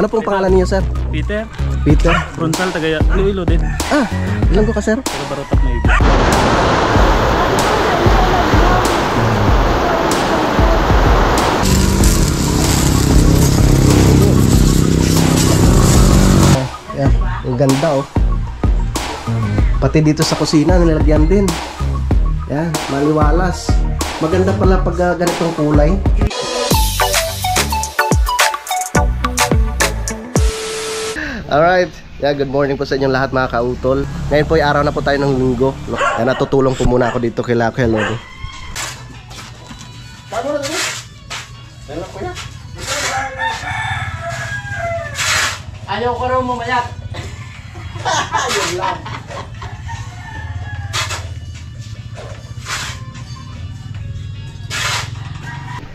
Ano pong pangalan niyo, sir? Peter. Peter. Frontal, taga Iloilo din. Ah, ilan ko ka, sir? Taga Barotac na iba. Yan, ang ganda oh. Pati dito sa kusina nilagyan din. Yan, maliwalas. Maganda pala pag ganitong kulay. Alright, yeah, good morning po sa inyong lahat mga kautol. Ngayon po ay araw na po tayo ng linggo. Kaya natutulong po muna ako dito kay Lolo. Ayaw ko raw mamayat. Yun lang.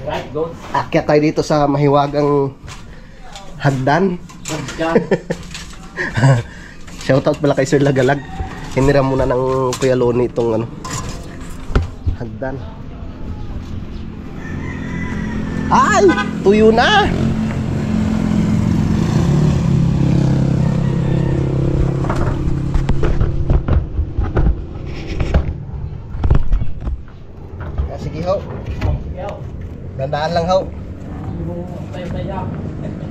Right, go. Akyat tayo dito sa mahiwagang hagdan. Shoutout pala kay Sir Lagalag. Hiniram muna ng Kuya Loni itong ano, hagdan. Ay! Tuyo na! Sige ho. Dandaan lang ho.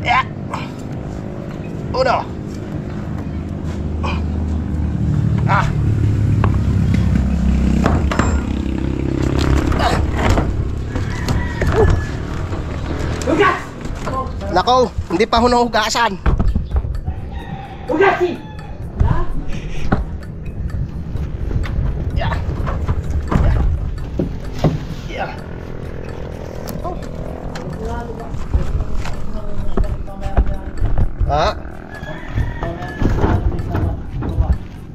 Yeah. Uno. Ah. Hugas! Nako, hindi pa ho nahugasan. Hugasi! Yeah. Yeah. Oh. Ha?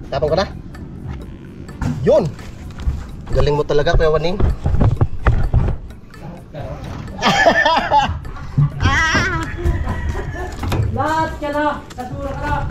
Tapang ko na? Yun! Galing mo talaga, Kuya Waning. Lahat ka na! Kasura ka na!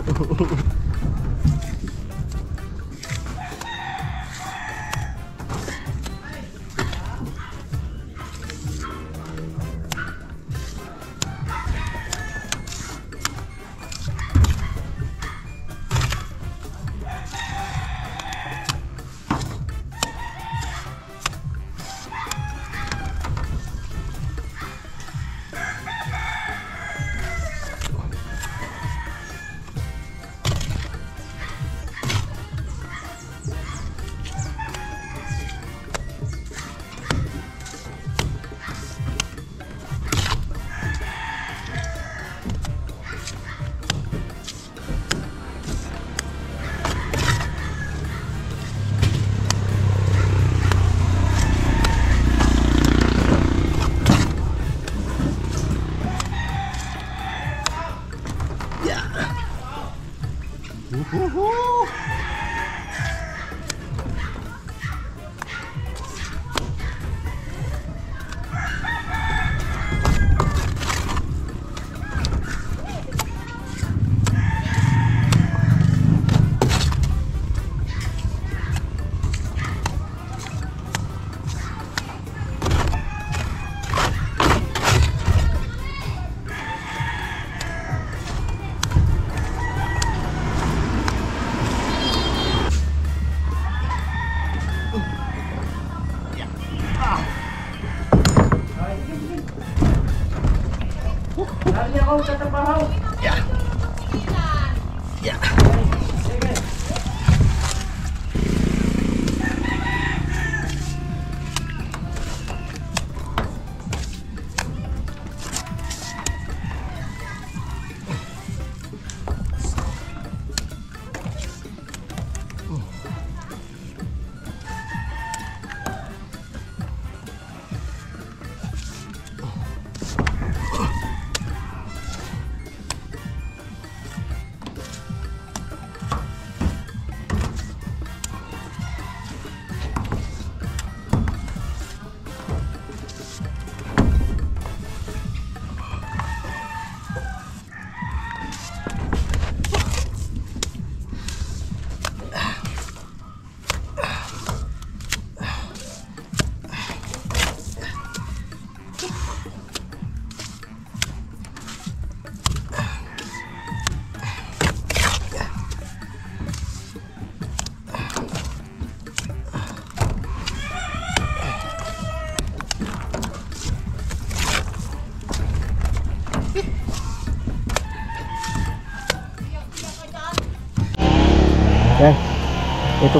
Lagi ako sa trabaho. Yeah. Yeah.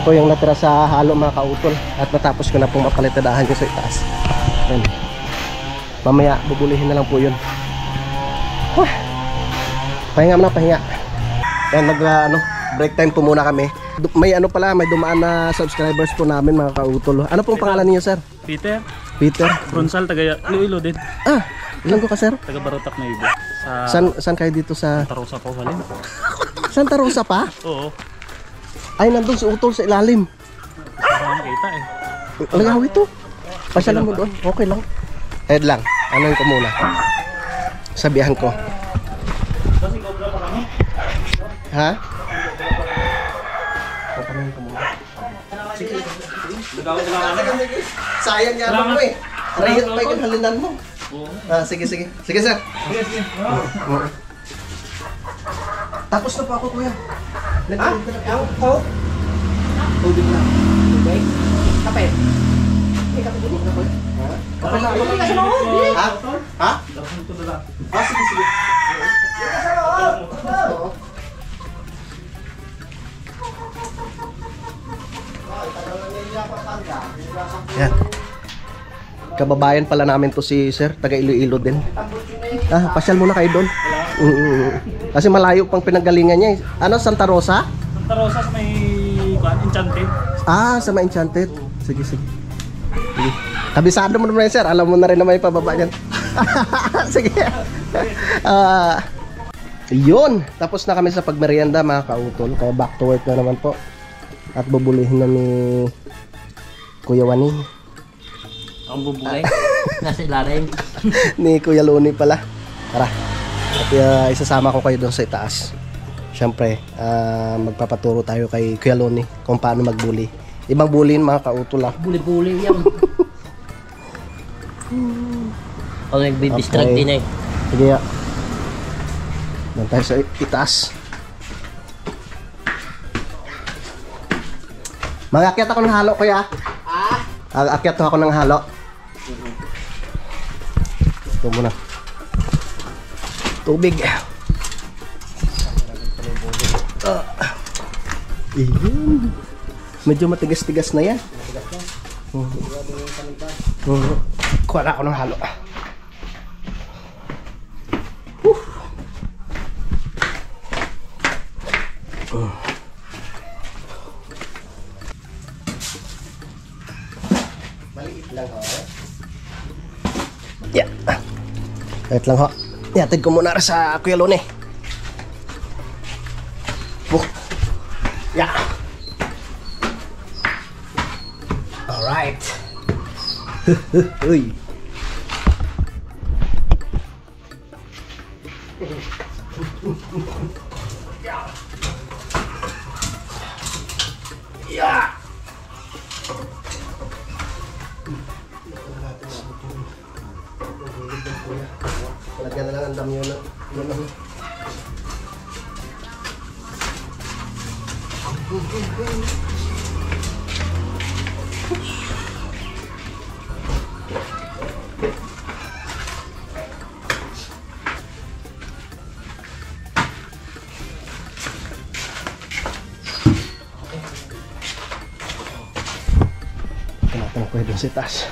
po yung natira sa halo mga kautol. At natapos ko na pong mapalitadahan ko sa itaas. Ayan. Mamaya bubulihin na lang po yun. Pahinga muna, pahinga. Ayan, break time po muna kami. May may dumaan na subscribers po namin mga kautol. Ano pong pangalan niyo, sir? Peter. Peter. Bronsal, taga Iloilo din. Ilan ko ka, sir? Taga Barotac na iba. Sa Saan kayo dito sa Santa Rosa po, halin. Santa Rosa pa? Oo. Ay, nandun si Utol sa ilalim. Parang kita eh. Alagaw ito. Pasyalan mo doon. Okay lang. Head lang. Ano ko muna. Sabihan ko. Ha? Papanayin ko muna. Sige. Sayang niya mo eh. Rayot pa yung halinan mo. Sige. Sige, sir. Tapos na po ako, kuya. Tubig na. Okay? Kape. Kape din. Kape na. Ha? Sige. Oo. Yan. Kababayan pala namin to si sir, taga Iloilo din. Pasyal muna kayo doon. Kasi malayo pang pinanggalingan niya. Ano, Santa Rosa? Santa Rosa sa may Enchanted. Sa may Enchanted. Sige. Kabisado mo naman sir, alam mo na rin na may pababa niyan. Sige. Yun, tapos na kami sa pagmerienda mga kautol. Kaya back to work na naman po. At bubulihin na ni Kuya Wani. Ang bubulay. Nasa ilalim. Ni Kuya Loni pala. Tara. At isasama ko kayo doon sa itaas. Siyempre, magpapaturo tayo kay Kuya Loni kung paano magbuli. Ibang buliin mga kautol Buli-buli yan. Ako nagbibistrag din eh. Sige ya. Doon tayo sa itaas. Mag-akyat ako ng halo, kuya. Akyat ako ng halo. Ito muna. Tubig. Iyon. Medyo matigas-tigas na yan. Kuha na ako ng halo. Maliit lang ho. Yeah. Maliit lang ho. Ihatid ko muna sa Kuya Loni. Yeah. Alright. Uy. Yeah. Lagyan na lang ang dami yun. Kenapa aku hidung si tas?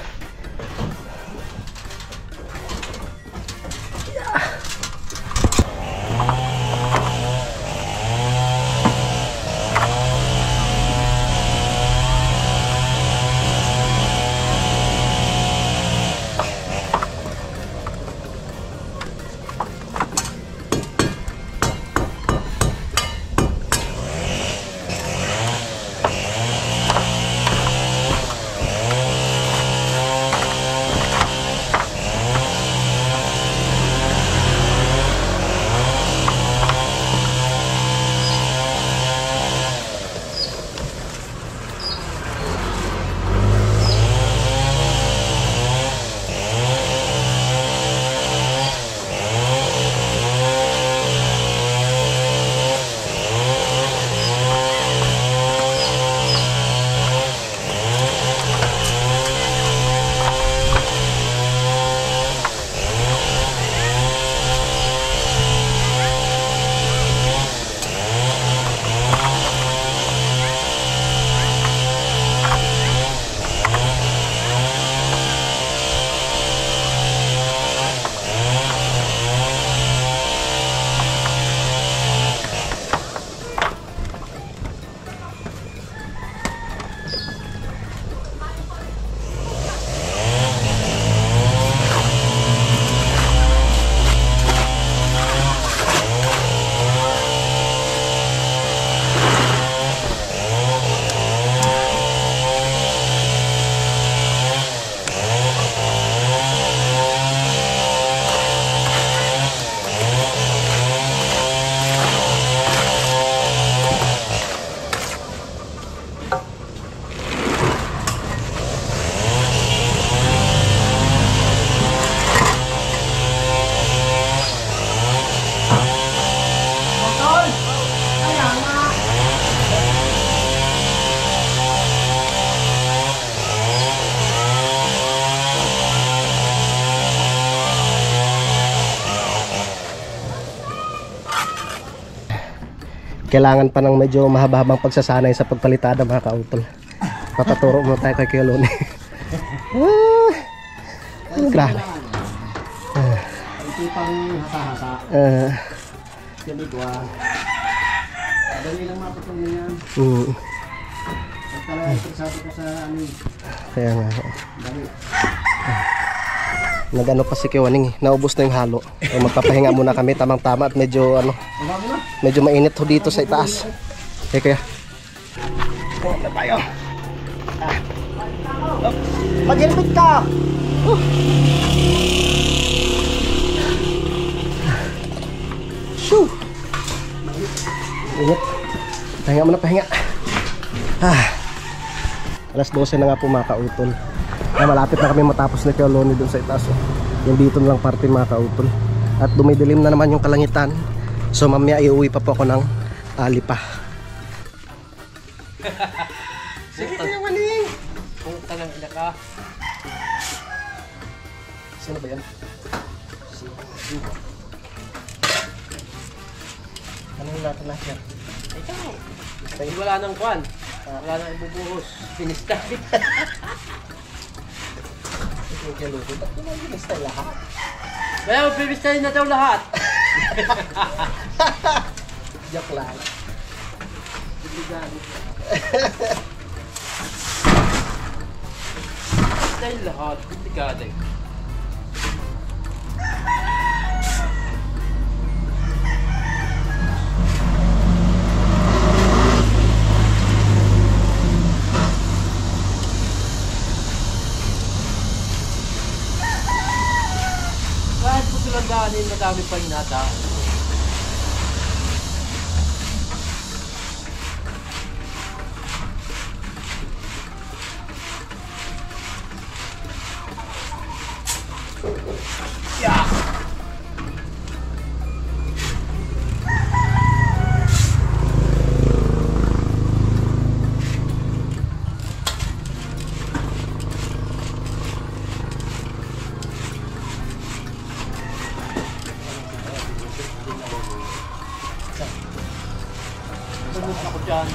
kailangan pa ng medyo mahaba-habang pagsasanay sa pagpalitada mga kautol. Papaturo mo tayo kay Kuya Loni. Grabe. Ito pang hasa-hasa. Ganito Dali lang mapatong na yan. Pagkala sabi ko sa ano. Kaya nga. Dali. Nagano pa si Kiwaning, naubos na yung halo. So, magpapahinga muna kami, tamang-tama at medyo medyo mainit ho dito sa itaas. Okay, kaya. Na tayo. Mag-helmet ka. Shoo. Init. Pahinga muna, pahinga. Alas 12 na nga po mga kautol. Malapit na kami matapos ni Kuya Loni dun sa itaas. Yung dito na lang parte mga kautol. At dumidilim na naman yung kalangitan. So mamaya iuwi pa po ako ng Lipa. Sige Kuya Maning. Kung tanang ina ka. Sino ba yan? Anong natin lahat yan? Ikaw. Wala nang kwan. Wala nang ibubuhos. Pinista. Kuya Loni, ba't mo nag-inista lahat? Kaya pipistahin na daw lahat. Joke lang. Pipistahin lahat. Delikado. Kahit po silang daanin, madami pa inata. Tulog ako dyan.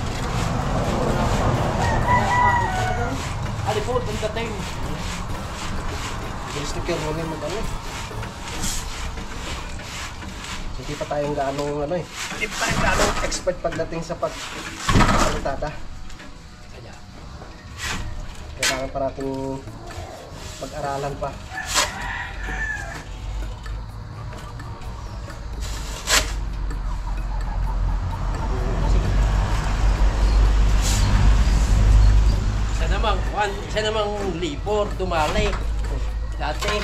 Alipod, ang dating. Bilis ni Kuya Loni mag-ano. Hindi pa tayong gaanong ano eh. Hindi pa tayong gaanong expert pagdating sa pagpalitada. Kailangan pa natin pag-aralan pa. Isa namang lipor, tumali. Dati.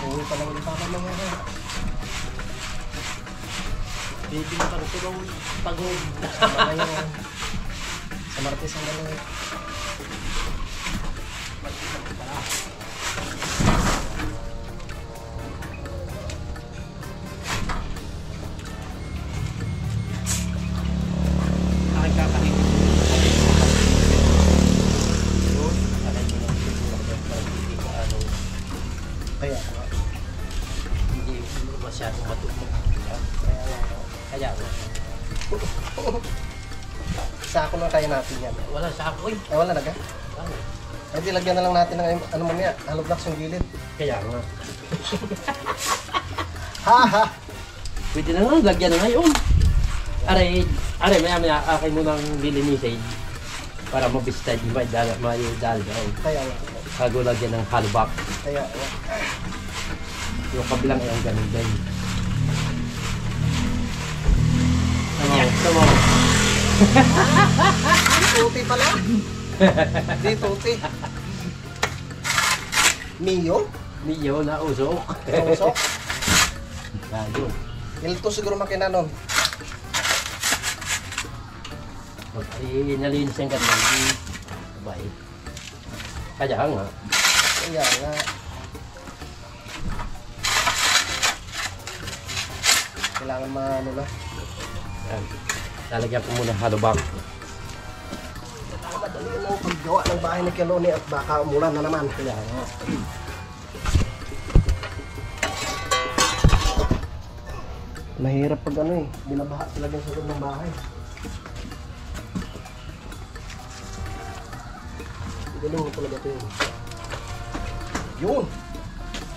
Uwi pa lang ulit ako mga Baby na parang tulong pagod. sa Martes ang dalawa. Aking kakahin. Kaya Hindi masyadong matulog. Kaya nga. sako na kaya natin yan. Wala sa ako eh. Ay wala na ka? Ay di lagyan na lang natin ng ano mamaya, hollow blocks yung gilid. Kaya nga. Ha. Pwede na nga, lagyan na ngayon. Aray, maya akin mo nang lilinisin para mabista, di ba? May dal doon. Kaya nga. Bago lagyan ng hollow block. Kaya Yung kabilang ay ang ganun din. Sama. Puti pala. Di puti. Mio? Niyo na usok. Usok? Ayun. Ilto siguro makina nun. Nalinis yung ganun. Sabay. Kaya nga. Kaya nga. Kailangan maano na. Yan. Lalagyan ko muna hollow block. Madali na ng paggawa ng bahay ni Kuya Loni at baka umulan na naman. Kaya nga. Mahirap pag ano eh, binabaha talaga sa loob ng bahay. Galing mo talaga ito yun. Yun!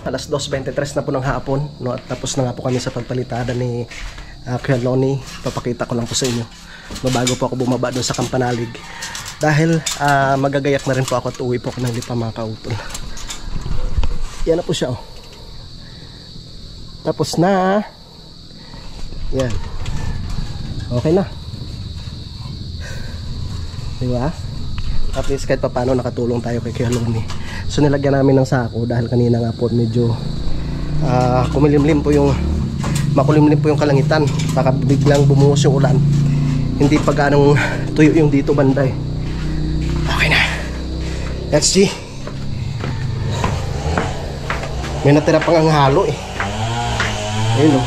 Alas 2:23 na po ng hapon, no? At tapos na nga po kami sa pagpalitada ni Kuya Loni. Papakita ko lang po sa inyo. Bago po ako bumaba doon sa Kampanalig. Dahil magagayak na rin po ako at uwi po ako ng Lipa mga kautol. Yan na po siya oh. Tapos na. Yan. Okay na. Diba? At least kahit pa paano nakatulong tayo kay Kuya Loni. So nilagyan namin ng sako dahil kanina nga po medyo kumilimlim po yung makulimlim po yung kalangitan. Baka biglang bumuhos yung ulan. Hindi pa ganong tuyo yung dito banday. Okay na. Let's see. May natira pang ang halo eh. Ayun o.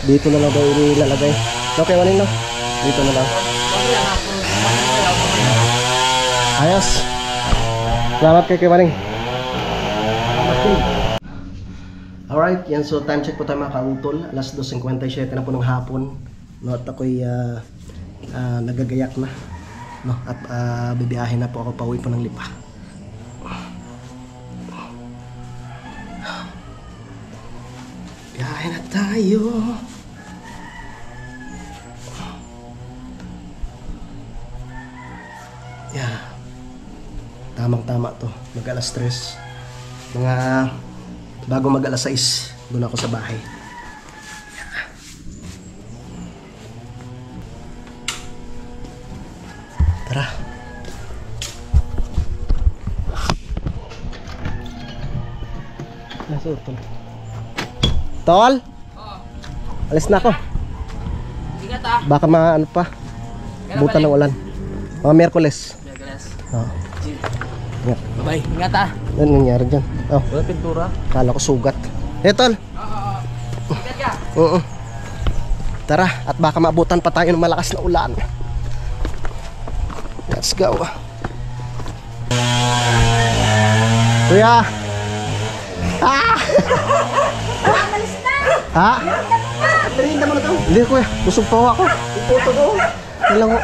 Dito na lang daw ilalagay. Okay, manin no? Dito na lang. Ayos. Salamat kay Maning. Alright, yan. So time check po tayo mga kautol. Alas 2:57 na po ng hapon. No, at ako'y nagagayak na. No, at bibiyahin na po ako pauwi po ng Lipa. Biyahe na tayo. Yeah. Tamang-tama to. Mag alas 3. Mga bago mag alas 6, doon ako sa bahay. Tara. Nasa utol. Tol? Alis na ako. Ingat ah. Baka ano pa. Butan ng ulan. Mga Miyerkules. Oo. Ingat. Bye. Ingat ah. Ano nangyari dyan? Oh, Wala pintura. kala ko sugat. Tol. Ingat ka. Oo. Tara, at baka maabutan pa tayo ng malakas na ulan. Let's go. Kuya! Ah! Ha? Merinda mo na to. Hindi kuya, busog pa ako. Iputo ko. Ilang ko.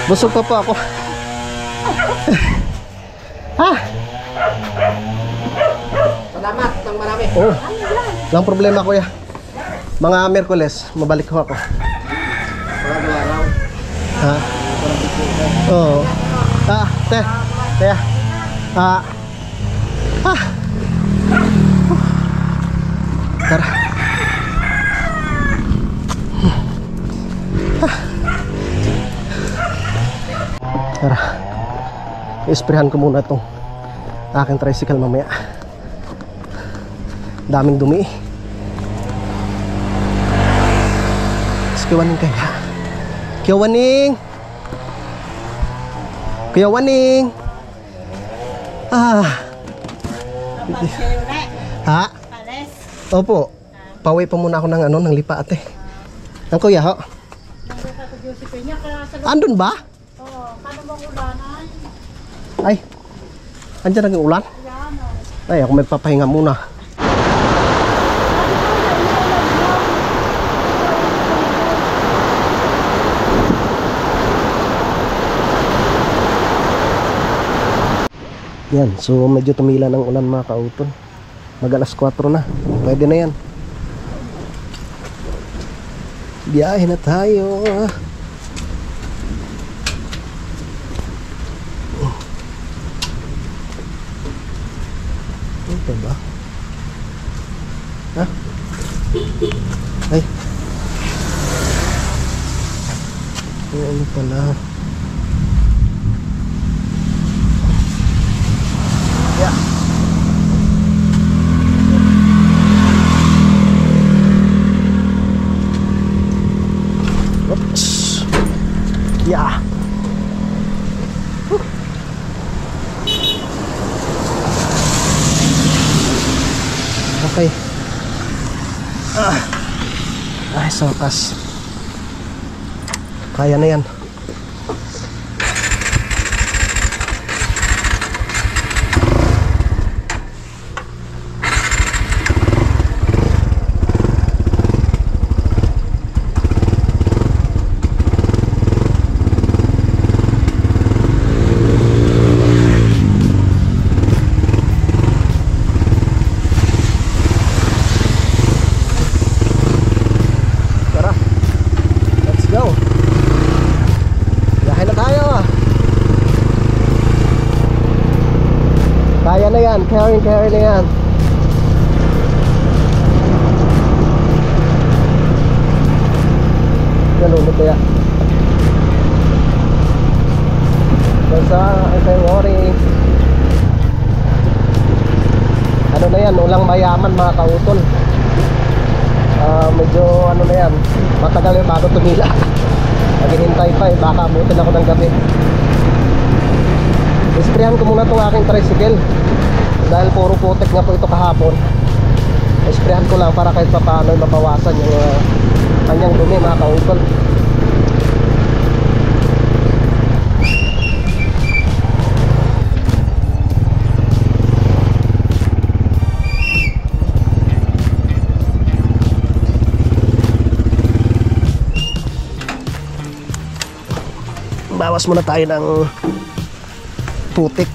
Busog pa ako. Ha? Salamat ng marami. Oo. Walang problema kuya. Mga Miyerkules, mabalik ko ako. Maraming araw. Ha? Oo. Te. Tara. Tara. Isprehan ko muna itong aking tricycle mamaya. Daming dumi. Kiwaning kaya. Kiwaning. Ha? Opo. Pauwi pa muna ako ng Lipa ate. Ang kuya ho. Andun ba? Oo, kano bang ulanan? Ay. Andiyan naging ulan? Ay, ako may papahinga muna. Yan, so medyo tumila ng ulan mga kauton. Mag alas 4 na. Pwede na yan. Biyahe na tayo. Ito ba? Ha? Ay. Ay, ano pala? Yeah. Oops. Yeah. Okay. Ay, sa wakas. Kaya na yan. carry na yan. Nalunod kaya. Basta, okay, worry. Ano na yan, ulang mayaman mga kautol. Medyo ano na yan, matagal yung bago tumila. Naghihintay pa eh, baka abutin ako ng gabi. Isprayan ko muna itong aking tricycle dahil puro putik nga po ito kahapon. Isprayan ko lang para kahit pa paano mabawasan yung kanyang dumi mga kautol. Bawas muna tayo ng putik.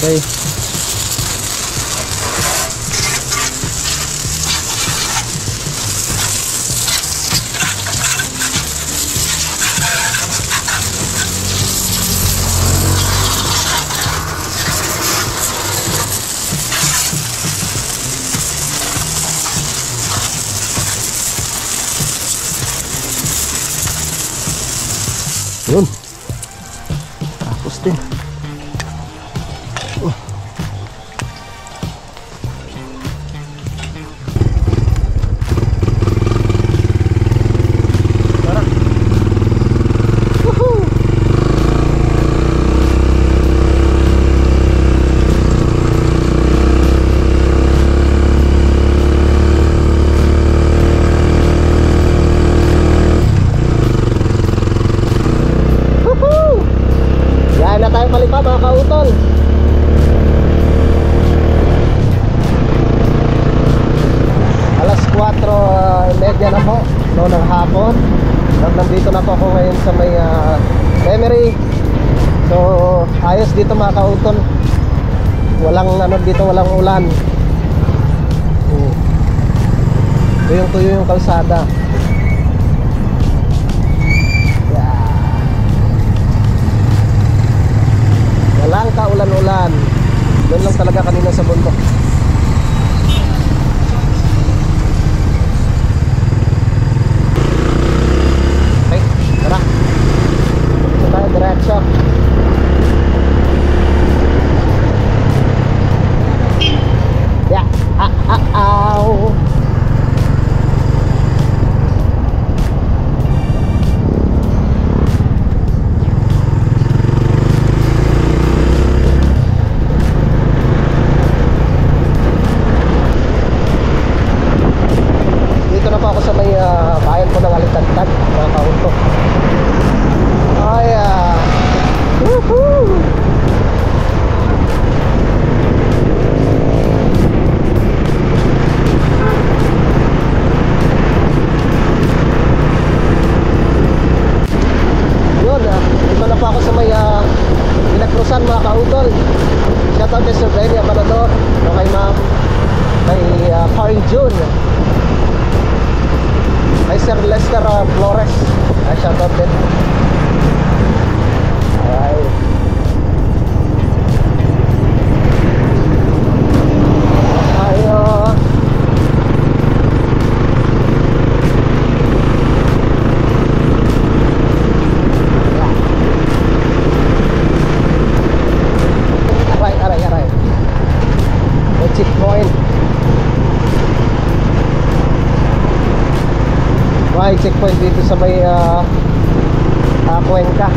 Okay. Yun. Tapos din. Balik pa mga kautol. Alas 4:30 na po ng hapon. Nandito na po ako ngayon sa may Emery. So ayos dito mga kautol. Walang ano dito, walang ulan. Tuyong-tuyo yung kalsada. Walang kaulan-ulan. Doon lang talaga kanina sa bundok. Okay, tara. Ito tayo diretso. Yeah. Ow. Bayan po ng Alitagtag mga kaunto. Ay, woohoo! Harry June. Ay Sir Lester Flores. Shoutout din. Alright. Ayo. Aray. May checkpoint. May checkpoint dito sa may Cuenca.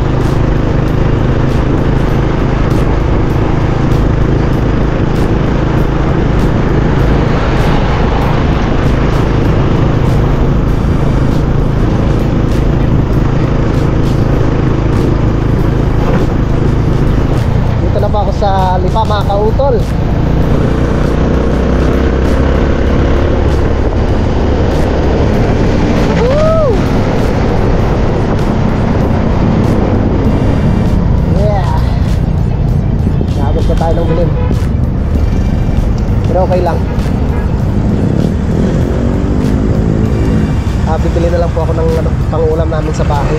Dito na ba ako sa Lipa mga kautol? Tayo ng bilim, pero okay lang. Bibili na lang po ako ng pang-ulam namin sa bahay.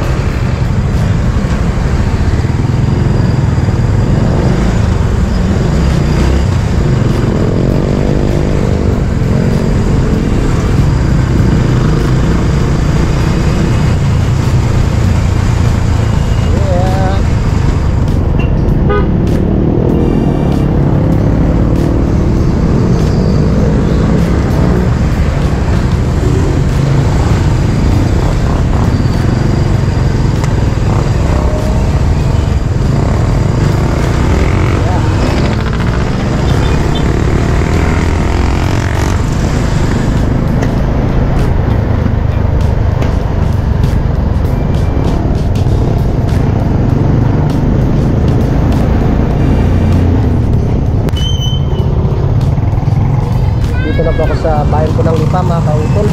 Dito na po ako sa bayan ko ng Lipa mga kautol.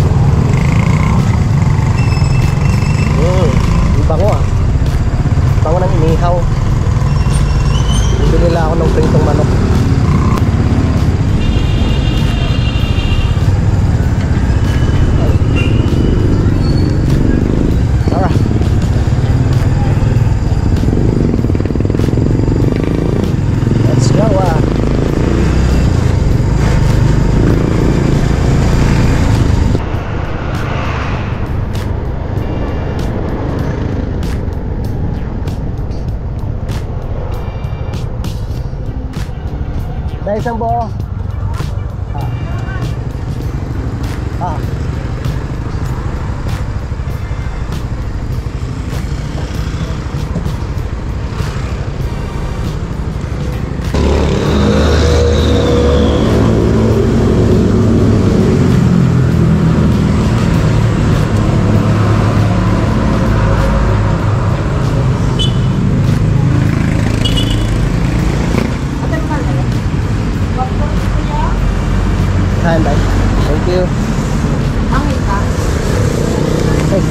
Bango bango ng inihaw. Bibili nila ako ng pritong manok. Tara. Let's go Dahil isang buo. Bye. Thank you. Hey,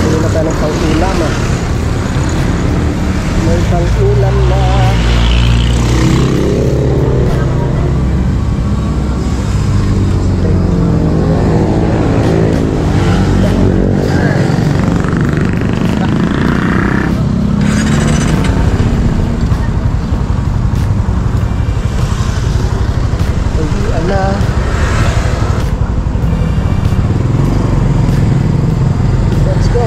bili na tayo ng pang-ulam May pang-ulam na. Let's go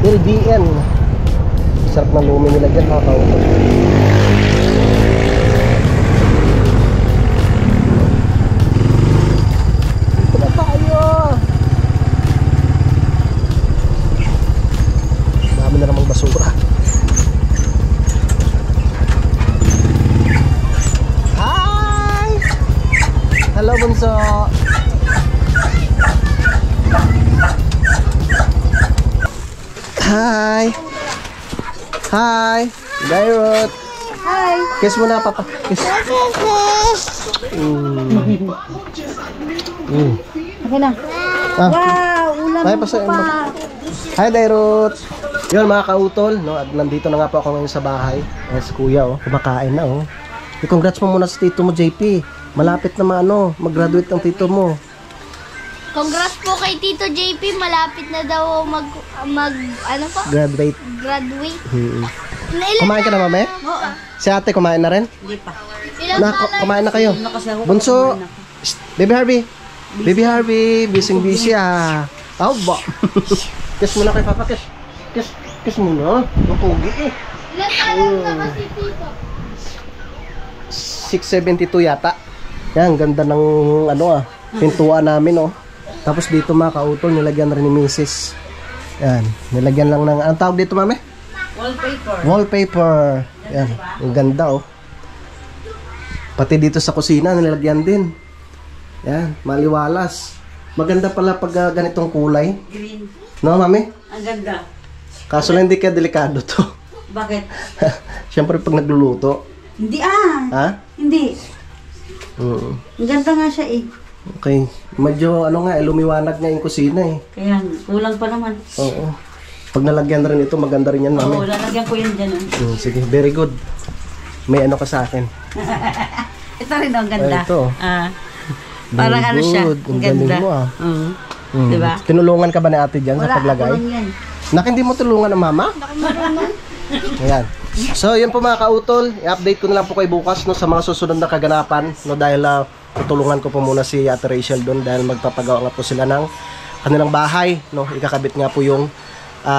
LBN. Sarap ng lumi nila dyan mga kautol. Dito na tayo. Dami na namang basura. Hi! Hello bunso. Hi! Hi! Dairot! Hi! Kiss mo na, papa. Kiss. Okay na. Ah. Wow, ulam Ay, mo pasaya pa. Hi, Dairot! Yun mga kautol, no? At nandito na nga po ako ngayon sa bahay. Ay, si Kuya, oh. Kumakain na, oh. I-congrats mo muna sa tito mo, JP. Malapit na mag-graduate ang tito mo. Congrats po kay Tito JP. Malapit na daw ano po? Graduate. Graduate. Ilan Kumain ka na, mame? Oo. Si ate, kumain na rin? Ilan Kumain na kayo. Bunso, Shh, Baby Harvey. Baby Harvey, busy ah. Aw ba? Kiss muna kay Papa, kiss. Kiss muna. Mapugi eh. Ilan taon na ba si Tito? 672 yata. Yan, ganda ng pintuan namin oh. Tapos dito mga kautol, nilagyan rin ni Mrs. Yan, nilagyan lang ng, anong tawag dito mami? Wallpaper. Yan, ang ganda oh. Pati dito sa kusina, nilagyan din. Yan, maliwalas. Maganda pala pag ganitong kulay. Green. No mami? Ang ganda. Kaso lang hindi kaya delikado to. Bakit? Siyempre pag nagluluto. Hindi Ha? Hindi. Ang ganda nga siya eh. Okay. Medyo lumiwanag nga yung kusina eh. Kaya kulang pa naman. Oo. Pag nalagyan rin ito, maganda rin yan, mami. Oo, lalagyan ko yan dyan. Sige, very good. May ano ka sa akin. Ito rin ang ganda. Ay, ito. Parang Very ano siya. good. Ang Ang galing ganda. mo, ah. Oo. Mm. Diba? Tinulungan ka ba ni ate dyan sa Wala, paglagay? ako lang yan. Nak, hindi mo tulungan ng mama? Ayan. So, yun po mga kautol. I-update ko na lang po kay bukas no, sa mga susunod na kaganapan. No, dahil tutulungan ko po muna si Ate Rachel doon dahil magpapagawa nga po sila ng kanilang bahay. No, ikakabit nga po yung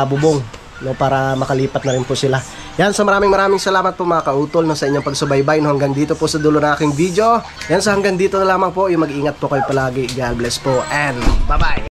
bubong no, para makalipat na rin po sila. Yan, so maraming salamat po mga kautol no, sa inyong pagsubaybay no, hanggang dito po sa dulo ng aking video. Yan, so hanggang dito na lamang po. Yung mag-ingat po kayo palagi. God bless po and bye-bye!